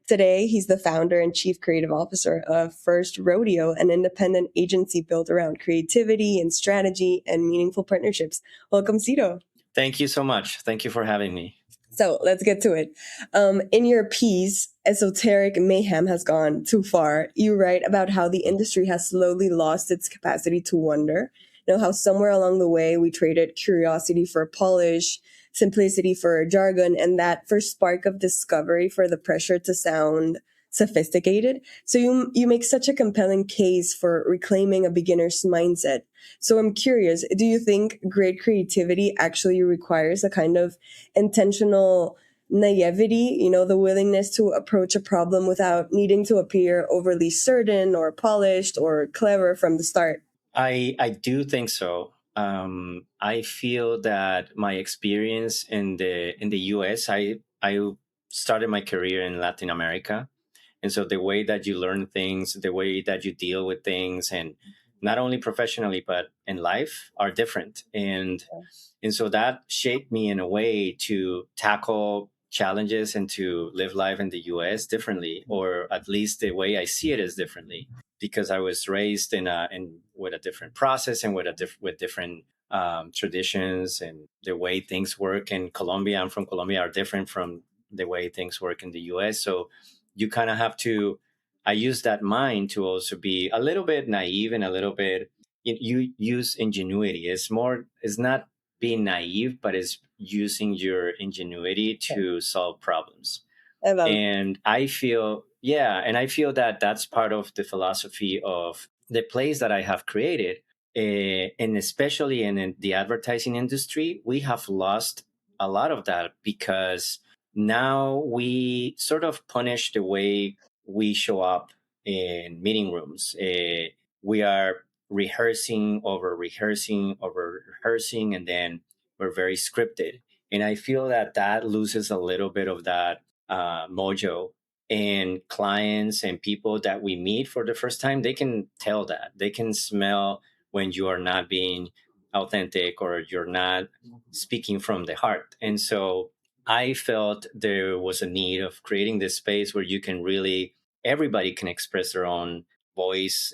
Today, he's the founder and chief creative officer of First Rodeo, an independent agency built around creativity and strategy and meaningful partnerships. Welcome, Ciro. Thank you so much. Thank you for having me. So let's get to it. In your piece, Esoteric Mayhem Has Gone Too Far, you write about how the industry has slowly lost its capacity to wonder. How somewhere along the way we traded curiosity for polish, simplicity for jargon, and that first spark of discovery for the pressure to sound sophisticated. So you make such a compelling case for reclaiming a beginner's mindset. So I'm curious, do you think great creativity actually requires a kind of intentional naivety, the willingness to approach a problem without needing to appear overly certain or polished or clever from the start? I do think so. I feel that my experience in the US, I started my career in Latin America, and so the way that you learn things, the way that you deal with things, and not only professionally but in life, are different. And so that shaped me in a way to tackle challenges and to live life in the US differently, or at least the way I see it is differently, because I was raised in with a different process and with different traditions, and the way things work in Colombia. I'm from Colombia, are different from the way things work in the US. So you kind of have to. I use that mind to also be a little bit naive and a little bit. You use ingenuity. It's not being naive, but it's using your ingenuity to solve problems. I love And I feel, yeah, and I feel that that's part of the philosophy of the place that I have created. And especially in the advertising industry, we have lost a lot of that, because now we sort of punish the way we show up in meeting rooms. We are rehearsing over rehearsing, and then we're very scripted. And I feel that that loses a little bit of that mojo. And clients and people that we meet for the first time, they can tell that. They can smell when you are not being authentic or you're not speaking from the heart. And so I felt there was a need of creating this space where you can really, everybody can express their own voice,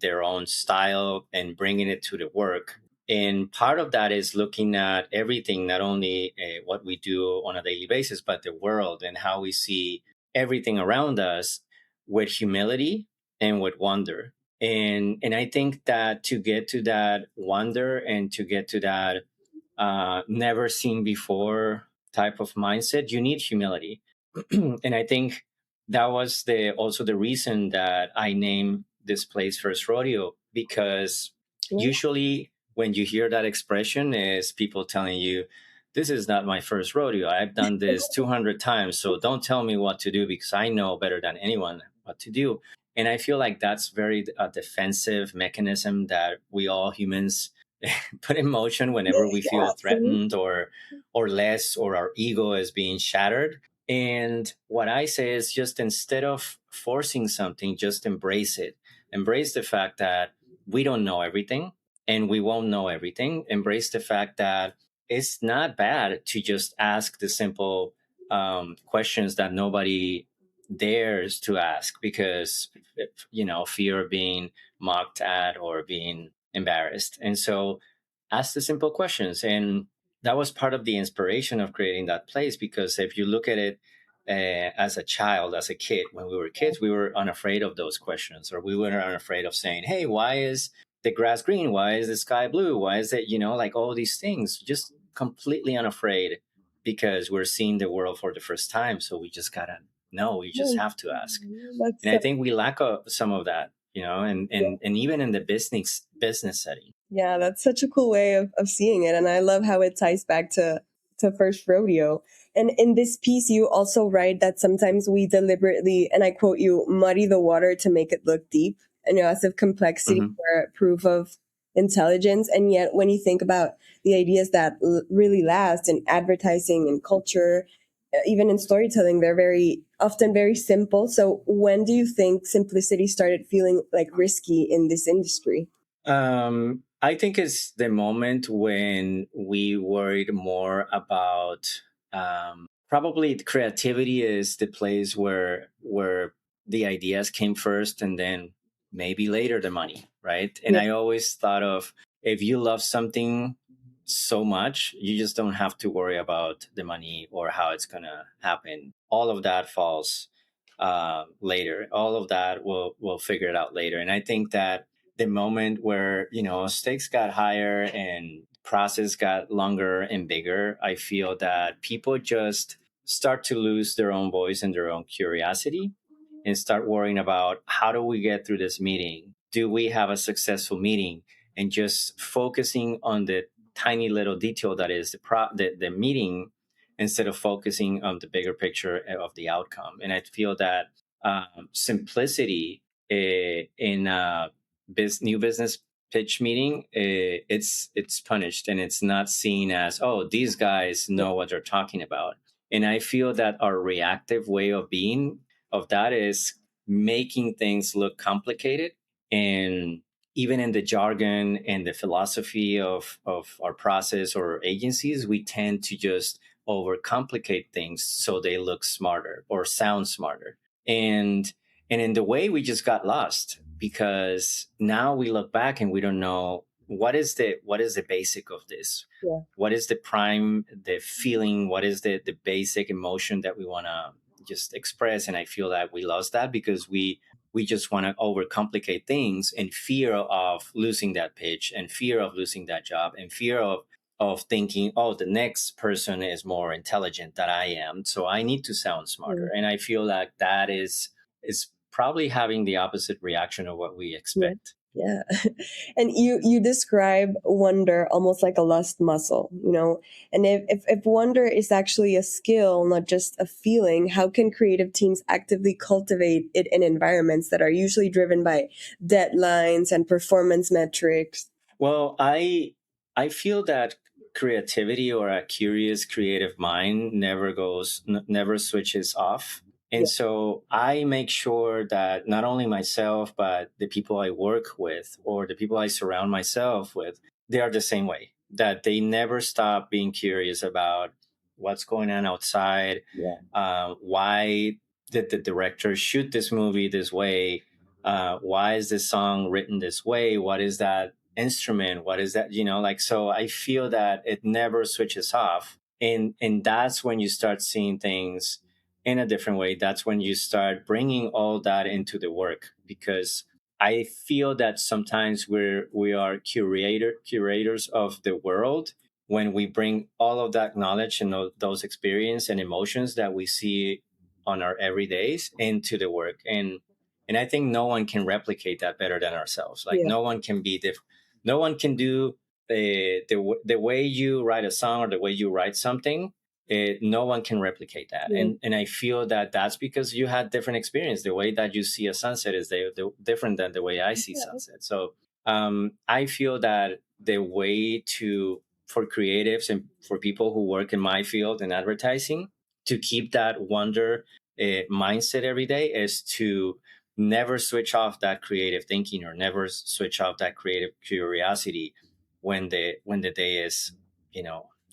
their own style, and bringing it to the work. And part of that is looking at everything, not only what we do on a daily basis, but the world and how we see everything around us with humility and with wonder. And I think that to get to that wonder and to get to that never seen before type of mindset, you need humility. And I think that was the also the reason that I named this place First Rodeo, because usually when you hear that expression is people telling you, this is not my first rodeo. I've done this 200 times, so don't tell me what to do because I know better than anyone what to do. And I feel like that's very a defensive mechanism that we all humans put in motion whenever we feel threatened or less, or our ego is being shattered. And what I say is, just instead of forcing something, just embrace it. Embrace the fact that we don't know everything and we won't know everything. Embrace the fact that it's not bad to just ask the simple questions that nobody dares to ask, because fear of being mocked at or being embarrassed. And so ask the simple questions. And that was part of the inspiration of creating that place, because if you look at it as a child, as a kid, when we were kids, we were unafraid of those questions, or we were unafraid of saying, hey, why is the grass green? Why is the sky blue? Why is it, like all these things, just completely unafraid, because we're seeing the world for the first time. So we just gotta know, we just have to ask. That's And I think we lack some of that, and even in the business setting. Yeah, that's such a cool way of seeing it. And I love how it ties back to First Rodeo. And in this piece, you also write that sometimes we deliberately, and I quote you, muddy the water to make it look deep, and as if complexity were proof of intelligence. And yet, when you think about the ideas that really last in advertising and culture, even in storytelling, they're very often very simple. So when do you think simplicity started feeling like risky in this industry? I think it's the moment when we worried more about probably creativity is the place where the ideas came first, and then maybe later the money, right? And Yeah. I always thought of, if you love something so much, you just don't have to worry about the money or how it's gonna happen. All of that falls later. All of that will figure it out later. And I think that the moment where, stakes got higher and process got longer and bigger, I feel that people just start to lose their own voice and their own curiosity, and start worrying about, how do we get through this meeting? Do we have a successful meeting? And just focusing on the tiny little detail that is the meeting, instead of focusing on the bigger picture of the outcome. And I feel that simplicity in a new business pitch meeting, it's punished, and it's not seen as, oh, these guys know what they're talking about. And I feel that our reactive way of being of that is making things look complicated. And even in the jargon and the philosophy of our process or agencies, we tend to just overcomplicate things so they look smarter or sound smarter. And in the way, we just got lost, because now we look back and we don't know what is the basic of this. Yeah. What is the feeling? What is the basic emotion that we want to just express? And I feel that we lost that because we just want to overcomplicate things, in fear of losing that pitch, and fear of losing that job, and fear of thinking, oh, the next person is more intelligent than I am, so I need to sound smarter. Mm. And I feel like that is probably having the opposite reaction of what we Yeah. expect. Yeah. And you describe wonder almost like a lost muscle, And if wonder is actually a skill, not just a feeling, how can creative teams actively cultivate it in environments that are usually driven by deadlines and performance metrics? Well, I feel that creativity, or a curious creative mind, never switches off. And Yeah. so I make sure that not only myself, but the people I work with, or the people I surround myself with, they are the same way. That they never stop being curious about what's going on outside. Yeah. Why did the director shoot this movie this way? Why is this song written this way? What is that instrument? What is that? Like, so I feel that it never switches off. And that's when you start seeing things in a different way. That's when you start bringing all that into the work, because I feel that sometimes we are curators of the world, when we bring all of that knowledge and those experience and emotions that we see on our everydays into the work. And I think no one can replicate that better than ourselves. Like, Yeah. no one can be no one can do the way you write a song, or the way you write something. No one can replicate that. Yeah. And I feel that that's because you had different experience. The way that you see a sunset is different than the way I see Yeah. sunset. So I feel that the way to for creatives and for people who work in my field in advertising, to keep that wonder mindset every day, is to never switch off that creative thinking, or never switch off that creative curiosity when the day is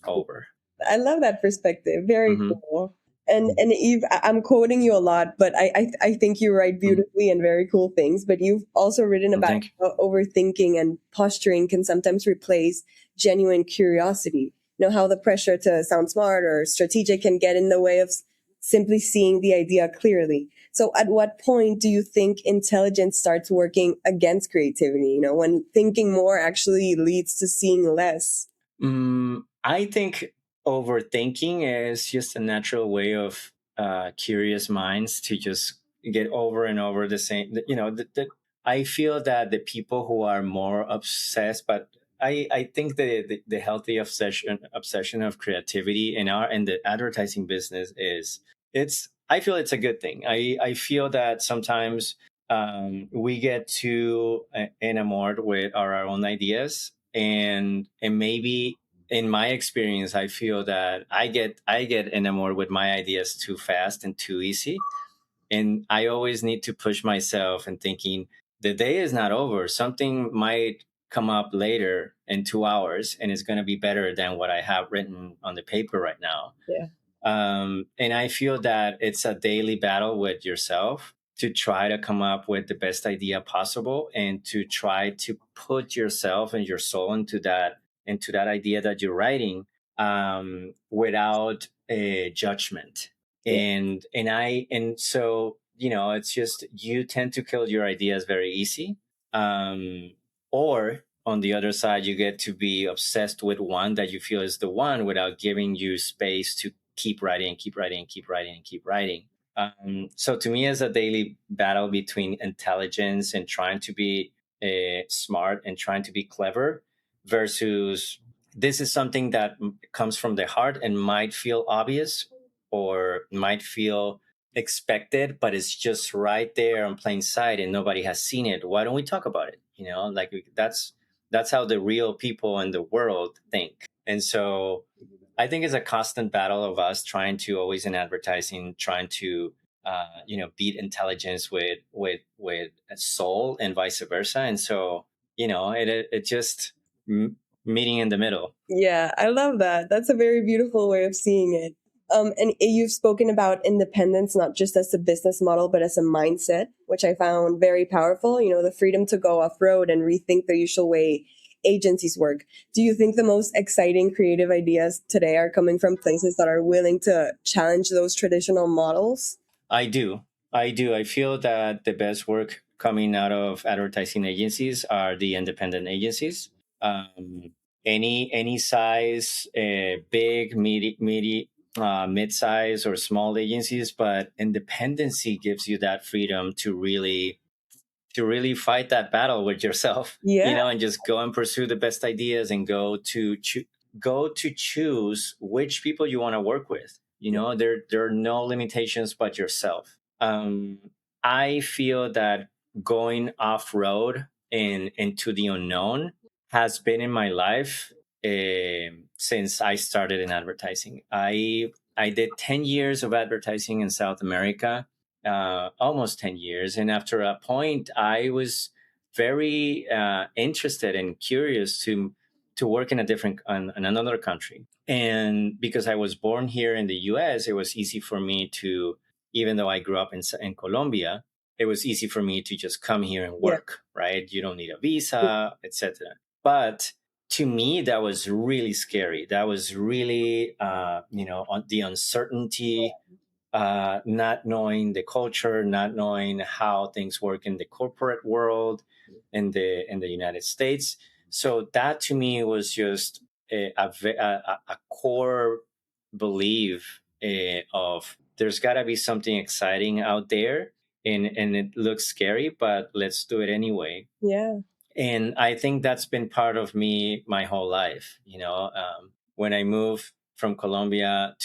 over. I love that perspective. Very Hmm. cool. And Eve, I'm quoting you a lot, but I think you write Hmm. beautifully and very cool things. But you've also written Well, about thank you. how overthinking and posturing can sometimes replace genuine curiosity. How the pressure to sound smart or strategic can get in the way of simply seeing the idea clearly. So, at what point do you think intelligence starts working against creativity? When thinking more actually leads to seeing less. I think overthinking is just a natural way of curious minds to just get over and over the same. I feel that the people who are more obsessed, but I think the healthy obsession of creativity in the advertising business is, I feel it's a good thing. I feel that sometimes we get too enamored with our own ideas, and maybe, in my experience, I feel that I get enamored with my ideas too fast and too easy. And I always need to push myself and thinking, the day is not over. Something might come up later in 2 hours, and it's going to be better than what I have written on the paper right now. Yeah. And I feel that it's a daily battle with yourself to try to come up with the best idea possible and to try to put yourself and your soul into that idea that you're writing, without a judgment. Yeah. And so, it's just, you tend to kill your ideas very easy, um, or on the other side, you get to be obsessed with one that you feel is the one without giving you space to keep writing and keep writing and keep writing and keep writing. So to me, it's a daily battle between intelligence and trying to be smart and trying to be clever versus, this is something that comes from the heart and might feel obvious or might feel expected, but it's just right there on plain sight and nobody has seen it. Why don't we talk about it? Like, that's how the real people in the world think. And so I think it's a constant battle of us trying to, always in advertising, trying to beat intelligence with a soul and vice versa. And so it just meeting in the middle. Yeah, I love that. That's a very beautiful way of seeing it. And you've spoken about independence not just as a business model, but as a mindset, which I found very powerful. The freedom to go off road and rethink the usual way agencies work. Do you think the most exciting creative ideas today are coming from places that are willing to challenge those traditional models? I do. I do. I feel that the best work coming out of advertising agencies are the independent agencies. Um, any size, big, mid-size, or small agencies, but independency gives you that freedom to really fight that battle with yourself, Yeah. and just go and pursue the best ideas and go to choose which people you want to work with. There are no limitations but yourself. I feel that going off road and into the unknown has been in my life, since I started in advertising. I did 10 years of advertising in South America, almost 10 years. And after a point, I was very interested and curious to work in in another country. And because I was born here in the US, it was easy for me to, even though I grew up in Colombia, it was easy for me to just come here and Yeah. work, right? You don't need a visa, etc. But to me, that was really scary. That was really, on the uncertainty, not knowing the culture, not knowing how things work in the corporate world, in the United States. So that to me was just a core belief, of, there's got to be something exciting out there, and it looks scary, but let's do it anyway. Yeah. And I think that's been part of me my whole life. When I moved from Colombia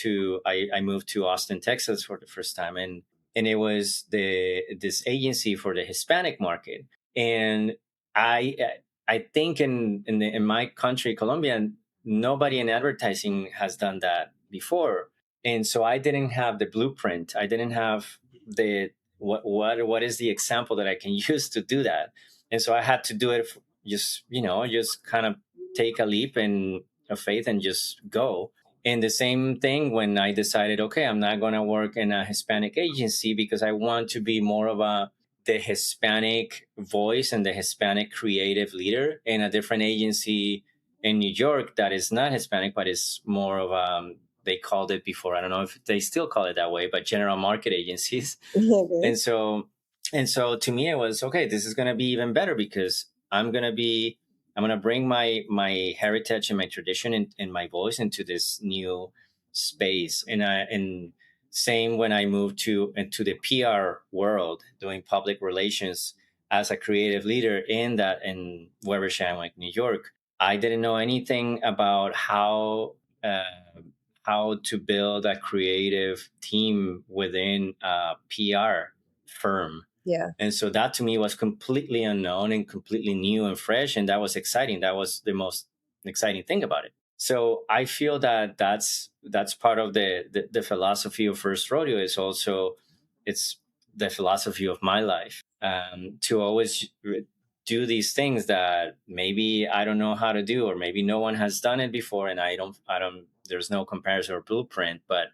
I moved to Austin, Texas for the first time, and it was this agency for the Hispanic market. And I I think in my country, Colombia, nobody in advertising has done that before. And so I didn't have the blueprint. I didn't have the what is the example that I can use to do that. And so I had to do it, just kind of take a leap and of faith and just go. And the same thing when I decided, okay, I'm not going to work in a Hispanic agency because I want to be more of the Hispanic voice and the Hispanic creative leader in a different agency in New York that is not Hispanic, but is more of they called it before. I don't know if they still call it that way, but general market agencies. Okay. And so to me, it was okay. This is going to be even better because I'm going to bring my heritage and my tradition and my voice into this new space. And same when I moved into the PR world, doing public relations as a creative leader in Webersham, like New York. I didn't know anything about how to build a creative team within a PR firm. Yeah. And so that to me was completely unknown and completely new and fresh. And that was exciting. That was the most exciting thing about it. So I feel that that's part of the philosophy of First Rodeo. Is also, it's the philosophy of my life, to always do these things that maybe I don't know how to do, or maybe no one has done it before. And I don't, there's no comparison or blueprint, but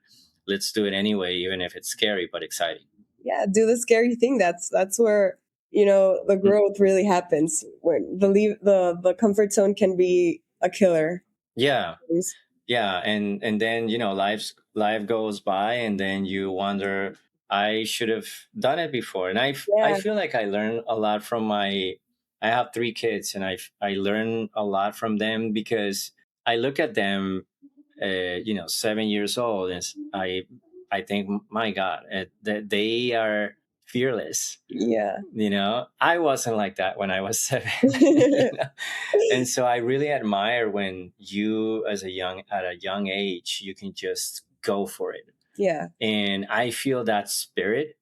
let's do it anyway, even if it's scary but exciting. Yeah, do the scary thing. That's where, you know, the Mm, growth really happens. When the comfort zone can be a killer. yeah. Yeah, and then life goes by, and then you wonder, I should have done it before. And I Yeah, feel like I learn a lot from my. I have 3 kids, and I learn a lot from them because I look at them, 7 years old, and I think, my God, that they are fearless. yeah. I wasn't like that when I was 7. And so I really admire when you, at a young age, you can just go for it. Yeah, And I feel that spirit,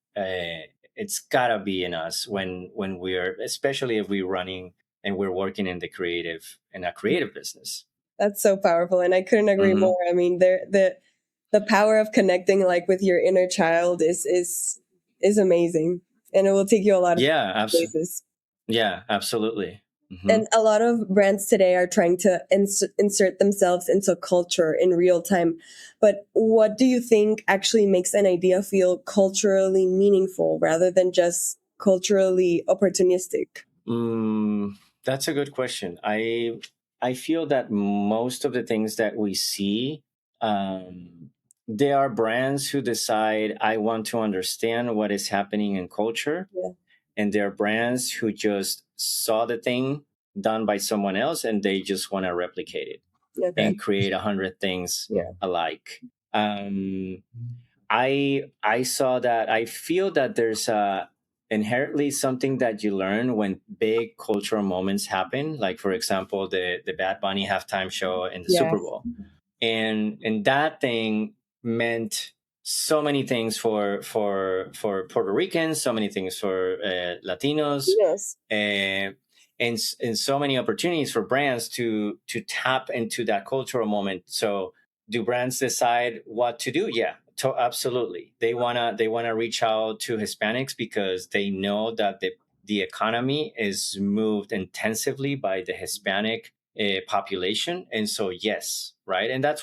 it's gotta be in us when we're, especially if we're running and we're working in a creative business. that's so powerful, and I couldn't agree Hmm. more. I mean, the power of connecting like with your inner child is amazing, and it will take you a lot of Yeah, places. yeah, absolutely. Hmm. And a lot of brands today are trying to insert themselves into culture in real time. But what do you think actually makes an idea feel culturally meaningful rather than just culturally opportunistic? Mm, that's a good question. I feel that most of the things that we see, um, there are brands who decide, I want to understand what is happening in culture, Yeah. and there are brands who just saw the thing done by someone else and they just want to replicate it Okay. and create 100 things Yeah. alike. Um, I saw that. I feel that there's inherently something that you learn when big cultural moments happen, like for example the Bad Bunny halftime show in the Yeah. Super Bowl, and that thing meant so many things for Puerto Ricans, so many things for Latinos, Yes. and and so many opportunities for brands to tap into that cultural moment. So do brands decide what to do? Yeah, absolutely. They wanna reach out to Hispanics because they know that the economy is moved intensively by the Hispanic population, and so yes, right, and that's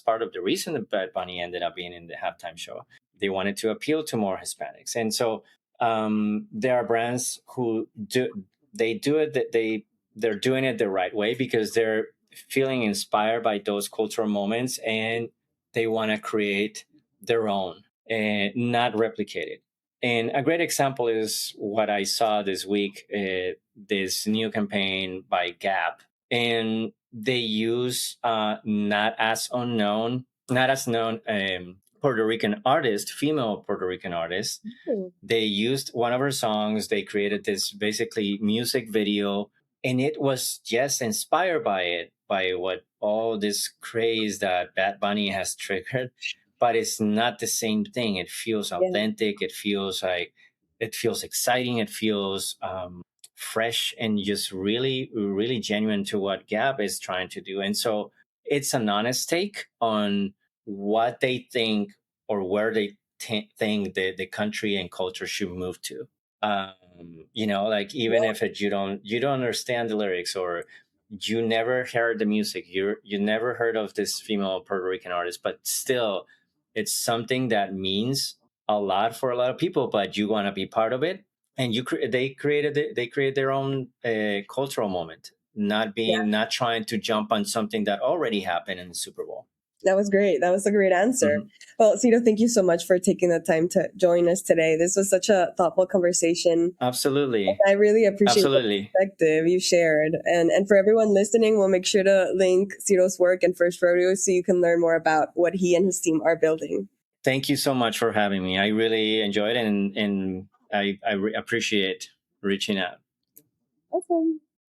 part of the reason that Bad Bunny ended up being in the halftime show. They wanted to appeal to more Hispanics, and so there are brands who do it that they're doing it the right way because they're feeling inspired by those cultural moments, and they want to create their own and not replicate it. And a great example is what I saw this week, this new campaign by Gap, and they use not as known Puerto Rican artist, female Puerto Rican artist. Hmm. They used one of her songs. They created this basically music video, and it was just inspired by it, by what all this craze that Bad Bunny has triggered. But it's not the same thing. It feels Yeah. authentic. It feels exciting. It feels fresh and just really, really genuine to what Gab is trying to do. And so it's an honest take on what they think or where they think the country and culture should move to. Like even Yeah. if you don't understand the lyrics, or you never heard the music, you never heard of this female Puerto Rican artist, but still, it's something that means a lot for a lot of people. But you want to be part of it, and they created their own cultural moment, not trying to jump on something that already happened in the Super Bowl. That was great. That was a great answer. Mhm. Well, Cito, thank you so much for taking the time to join us today. This was such a thoughtful conversation. Absolutely. I really appreciate the Absolutely. perspective you shared. And for everyone listening, we'll make sure to link Ciro's work and First Rodeo so you can learn more about what he and his team are building. Thank you so much for having me. I really enjoyed it, and I appreciate reaching out. Awesome.